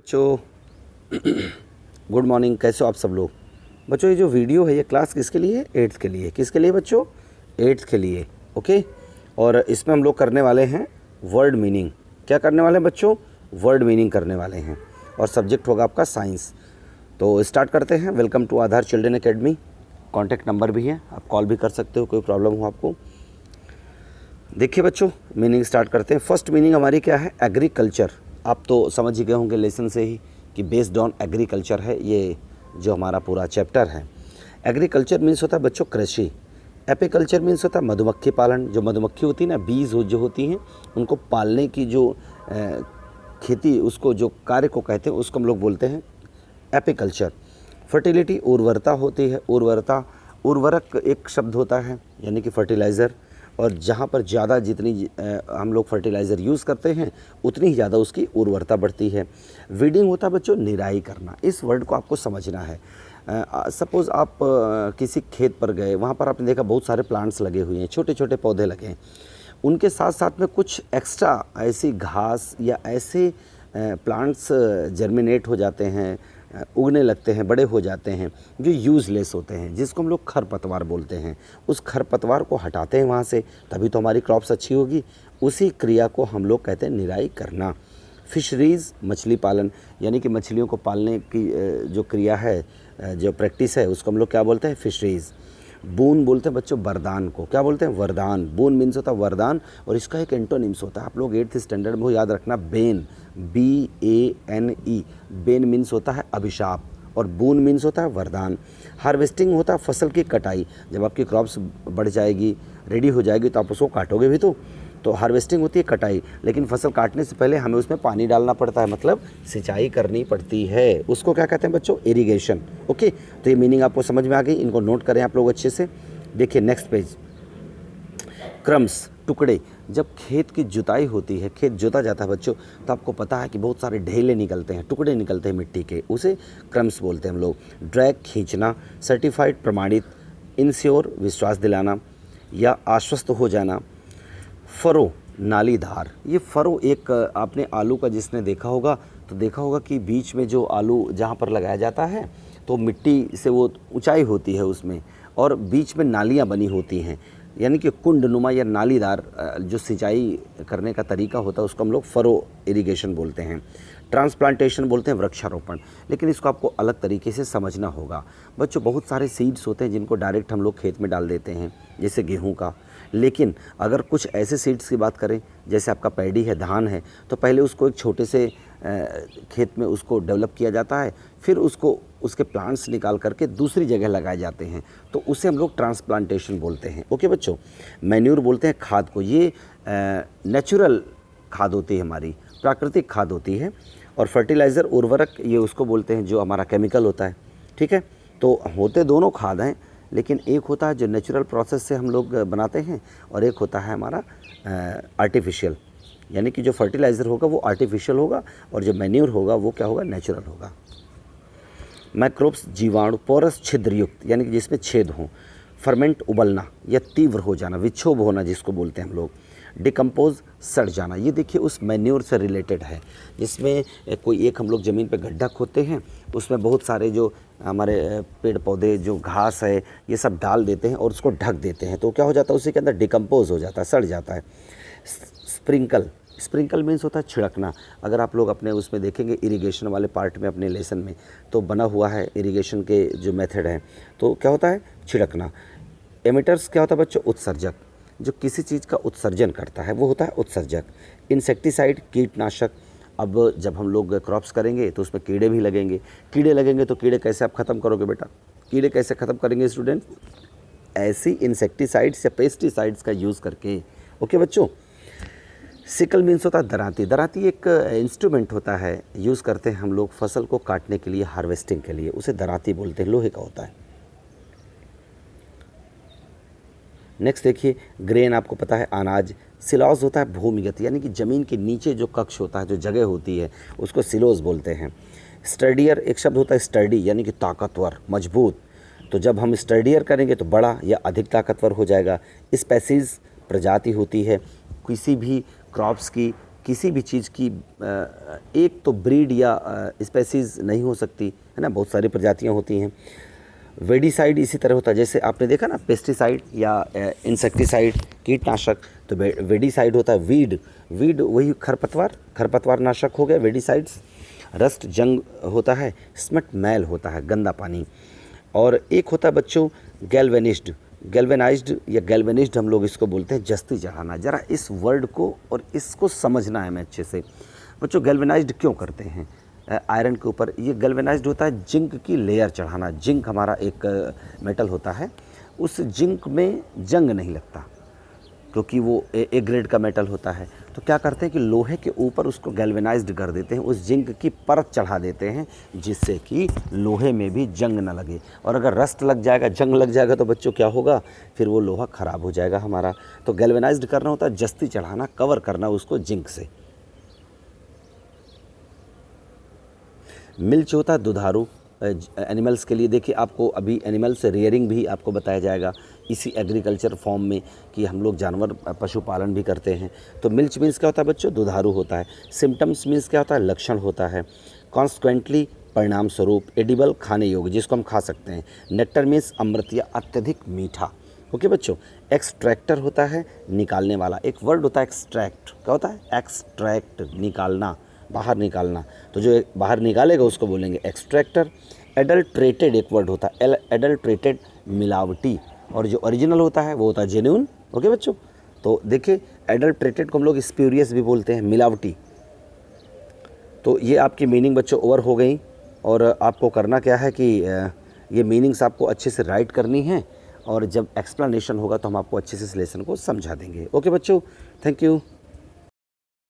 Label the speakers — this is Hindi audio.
Speaker 1: बच्चों गुड मॉर्निंग। कैसे हो आप सब लोग? बच्चों ये जो वीडियो है ये क्लास किसके लिए है? 8th के लिए। किसके लिए बच्चों? 8th के लिए। ओके। और इसमें हम लोग करने वाले हैं वर्ड मीनिंग। क्या करने वाले हैं बच्चों? वर्ड मीनिंग करने वाले हैं और सब्जेक्ट होगा आपका साइंस। तो स्टार्ट करते हैं। Welcome to Aadhaar children academy. Contact number भी है, आप कॉल भी कर सकते हो कोई प्रॉब्लम हो आपको। देखिए बच्चों, मीनिंग स्टार्ट करते हैं। फर्स्ट मीनिंग हमारी क्या है? एग्रीकल्चर। आप तो समझ ही गए होंगे लेसन से ही कि बेस्ड ऑन एग्रीकल्चर है ये जो हमारा पूरा चैप्टर है। एग्रीकल्चर मीन्स होता है बच्चों कृषि। एपिकल्चर मीन्स होता है मधुमक्खी पालन। जो मधुमक्खी होती है ना, बीज जो होती हैं उनको पालने की जो खेती, उसको जो कार्य को कहते हैं उसको हम लोग बोलते हैं एपिकल्चर। फर्टिलिटी उर्वरता होती है। उर्वरक एक शब्द होता है यानी कि फर्टिलाइज़र। और जहाँ पर ज़्यादा जितनी हम लोग फर्टिलाइज़र यूज़ करते हैं उतनी ही ज़्यादा उसकी उर्वरता बढ़ती है। वीडिंग होता है बच्चों निराई करना। इस वर्ड को आपको समझना है। सपोज़ आप किसी खेत पर गए, वहाँ पर आपने देखा बहुत सारे प्लांट्स लगे हुए हैं, छोटे छोटे पौधे लगे हैं। उनके साथ साथ में कुछ एक्स्ट्रा ऐसी घास या ऐसे प्लांट्स जर्मिनेट हो जाते हैं, उगने लगते हैं, बड़े हो जाते हैं, जो यूज़लेस होते हैं, जिसको हम लोग खरपतवार बोलते हैं। उस खरपतवार को हटाते हैं वहाँ से, तभी तो हमारी क्रॉप्स अच्छी होगी। उसी क्रिया को हम लोग कहते हैं निराई करना। फिशरीज़ मछली पालन, यानी कि मछलियों को पालने की जो क्रिया है, जो प्रैक्टिस है, उसको हम लोग क्या बोलते हैं? फिशरीज़। बून बोलते हैं बच्चों वरदान को। क्या बोलते हैं? वरदान। बून मीन्स होता है वरदान और इसका एक एंटोनिम्स होता है। आप लोग 8th स्टैंडर्ड में हो, याद रखना, बेन, BANE। बेन मीन्स होता है अभिशाप और बून मीन्स होता है वरदान। हार्वेस्टिंग होता है फसल की कटाई। जब आपकी क्रॉप्स बढ़ जाएगी, रेडी हो जाएगी, तो आप उसको काटोगे भी तो हार्वेस्टिंग होती है कटाई। लेकिन फसल काटने से पहले हमें उसमें पानी डालना पड़ता है, मतलब सिंचाई करनी पड़ती है। उसको क्या कहते हैं बच्चों? इरिगेशन। ओके, तो ये मीनिंग आपको समझ में आ गई। इनको नोट करें आप लोग अच्छे से। देखिए नेक्स्ट पेज। क्रम्स, टुकड़े। जब खेत की जुताई होती है, खेत जोता जाता है बच्चों, तो आपको पता है कि बहुत सारे ढेले निकलते हैं, टुकड़े निकलते हैं मिट्टी के, उसे क्रम्स बोलते हैं हम लोग। ड्रैग, खींचना। सर्टिफाइड, प्रमाणित। इंश्योर, विश्वास दिलाना या आश्वस्त हो जाना। फरो, नालीदार। ये फरो एक आपने आलू का जिसने देखा होगा तो देखा होगा कि बीच में जो आलू जहाँ पर लगाया जाता है तो मिट्टी से वो ऊंचाई होती है उसमें, और बीच में नालियाँ बनी होती हैं, यानी कि कुंडनुमा या नालीदार जो सिंचाई करने का तरीका होता है उसको हम लोग फरो इरिगेशन बोलते हैं। ट्रांसप्लांटेशन बोलते हैं वृक्षारोपण। लेकिन इसको आपको अलग तरीके से समझना होगा बच्चों। बहुत सारे सीड्स होते हैं जिनको डायरेक्ट हम लोग खेत में डाल देते हैं, जैसे गेहूं का। लेकिन अगर कुछ ऐसे सीड्स की बात करें, जैसे आपका पैडी है, धान है, तो पहले उसको एक छोटे से खेत में उसको डेवलप किया जाता है, फिर उसको उसके प्लांट्स निकाल करके दूसरी जगह लगाए जाते हैं, तो उसे हम लोग ट्रांसप्लांटेशन बोलते हैं। ओके बच्चों। मैन्यूर बोलते हैं खाद को। ये नेचुरल खाद होती है, हमारी प्राकृतिक खाद होती है। और फर्टिलाइज़र, उर्वरक, ये उसको बोलते हैं जो हमारा केमिकल होता है। ठीक है, तो होते दोनों खाद हैं, लेकिन एक होता है जो नेचुरल प्रोसेस से हम लोग बनाते हैं और एक होता है हमारा आर्टिफिशियल, यानी कि जो फर्टिलाइज़र होगा वो आर्टिफिशियल होगा और जो मैन्यूर होगा वो क्या होगा? नेचुरल होगा। माइक्रोब्स, जीवाणु। पोरस, छिद्रयुक्त, यानी कि जिसमें छेद हों। फर्मेंट, उबलना या तीव्र हो जाना, विक्षोभ होना जिसको बोलते हैं हम लोग। डिकम्पोज, सड़ जाना। ये देखिए उस मैन्योर से रिलेटेड है, जिसमें कोई एक हम लोग ज़मीन पे गड्ढा खोदते हैं, उसमें बहुत सारे जो हमारे पेड़ पौधे, जो घास है, ये सब डाल देते हैं और उसको ढक देते हैं, तो क्या हो जाता है? उसी के अंदर डिकम्पोज हो जाता है, सड़ जाता है। स्प्रिंकल। स्प्रिंकल मीन्स होता है छिड़कना। अगर आप लोग अपने उसमें देखेंगे इरिगेशन वाले पार्ट में, अपने लेसन में, तो बना हुआ है इरिगेशन के जो मेथड हैं, तो क्या होता है? छिड़कना। एमिटर्स क्या होता है बच्चों? उत्सर्जक। जो किसी चीज़ का उत्सर्जन करता है वो होता है उत्सर्जक। इंसेक्टिसाइड, कीटनाशक। अब जब हम लोग क्रॉप्स करेंगे तो उसमें कीड़े भी लगेंगे। कीड़े लगेंगे तो कीड़े कैसे आप ख़त्म करोगे बेटा? कीड़े कैसे ख़त्म करेंगे स्टूडेंट? ऐसी इंसेक्टिसाइड्स या पेस्टिसाइड्स का यूज़ करके। ओके बच्चों। सिकल मीन्स होता है दराती। दराती एक इंस्ट्रूमेंट होता है, यूज़ करते हैं हम लोग फसल को काटने के लिए, हार्वेस्टिंग के लिए, उसे दराती बोलते हैं, लोहे का होता है। नेक्स्ट देखिए, ग्रेन आपको पता है अनाज। सिलॉज होता है भूमिगत, यानी कि ज़मीन के नीचे जो कक्ष होता है, जो जगह होती है, उसको सिलोज बोलते हैं। स्टर्डियर एक शब्द होता है स्टर्डी, यानी कि ताकतवर, मजबूत। तो जब हम स्टर्डियर करेंगे तो बड़ा या अधिक ताकतवर हो जाएगा। स्पेसीज़ प्रजाति होती है, किसी भी क्रॉप्स की किसी भी चीज़ की एक तो ब्रीड या स्पेसीज़ नहीं हो सकती है ना, बहुत सारी प्रजातियां होती हैं। वेडिसाइड इसी तरह होता है, जैसे आपने देखा ना पेस्टिसाइड या इंसेक्टिसाइड कीटनाशक, तो वेडिसाइड होता है वीड वही खरपतवार नाशक हो गया वेडिसाइड्स। रस्ट जंग होता है, स्मट मैल होता है गंदा पानी। और एक होता है बच्चों गैल्वेनाइज्ड या गैल्वेनिज्ड हम लोग इसको बोलते हैं, जस्ती चढ़ाना। ज़रा इस वर्ड को और इसको समझना है हमें अच्छे से। बच्चों गैल्वेनाइज्ड क्यों करते हैं आयरन के ऊपर? ये गैल्वेनाइज्ड होता है जिंक की लेयर चढ़ाना। जिंक हमारा एक मेटल होता है, उस जिंक में जंग नहीं लगता क्योंकि वो ए ग्रेड का मेटल होता है। तो क्या करते हैं कि लोहे के ऊपर उसको गैल्वेनाइज्ड कर देते हैं, उस जिंक की परत चढ़ा देते हैं जिससे कि लोहे में भी जंग ना लगे। और अगर रस्ट लग जाएगा, जंग लग जाएगा तो बच्चों क्या होगा, फिर वो लोहा ख़राब हो जाएगा हमारा। तो गैल्वेनाइज्ड करना होता है जस्ती चढ़ाना, कवर करना उसको जिंक से। मिल्च होता है दुधारू एनिमल्स के लिए। देखिए आपको अभी एनिमल्स रेयरिंग भी आपको बताया जाएगा इसी एग्रीकल्चर फॉर्म में कि हम लोग जानवर पशुपालन भी करते हैं। तो मिल्च मीन्स क्या होता है बच्चों, दुधारू होता है। सिम्टम्स मीन्स क्या होता है, लक्षण होता है। कॉन्सिक्वेंटली परिणाम स्वरूप। एडिबल खाने योग्य, जिसको हम खा सकते हैं। नेक्टर मीन्स अमृत या अत्यधिक मीठा। ओके बच्चों। एक्सट्रैक्टर होता है निकालने वाला, एक वर्ड होता है एक्सट्रैक्ट। क्या होता है, एक्सट्रैक्ट निकालना, बाहर निकालना। तो जो बाहर निकालेगा उसको बोलेंगे एक्सट्रैक्टर। एडल्ट्रेटेड एक वर्ड होता है, एडल्ट्रेटेड मिलावटी। और जो ओरिजिनल होता है वो होता है जेन्युइन। ओके बच्चों। तो देखिए एडल्ट्रेटेड को हम लोग स्प्यूरियस भी बोलते हैं, मिलावटी। तो ये आपकी मीनिंग बच्चों ओवर हो गई। और आपको करना क्या है कि ये मीनिंग्स आपको अच्छे से राइट करनी है, और जब एक्सप्लेनेशन होगा तो हम आपको अच्छे से इस लेसन को समझा देंगे। ओके बच्चों, थैंक यू।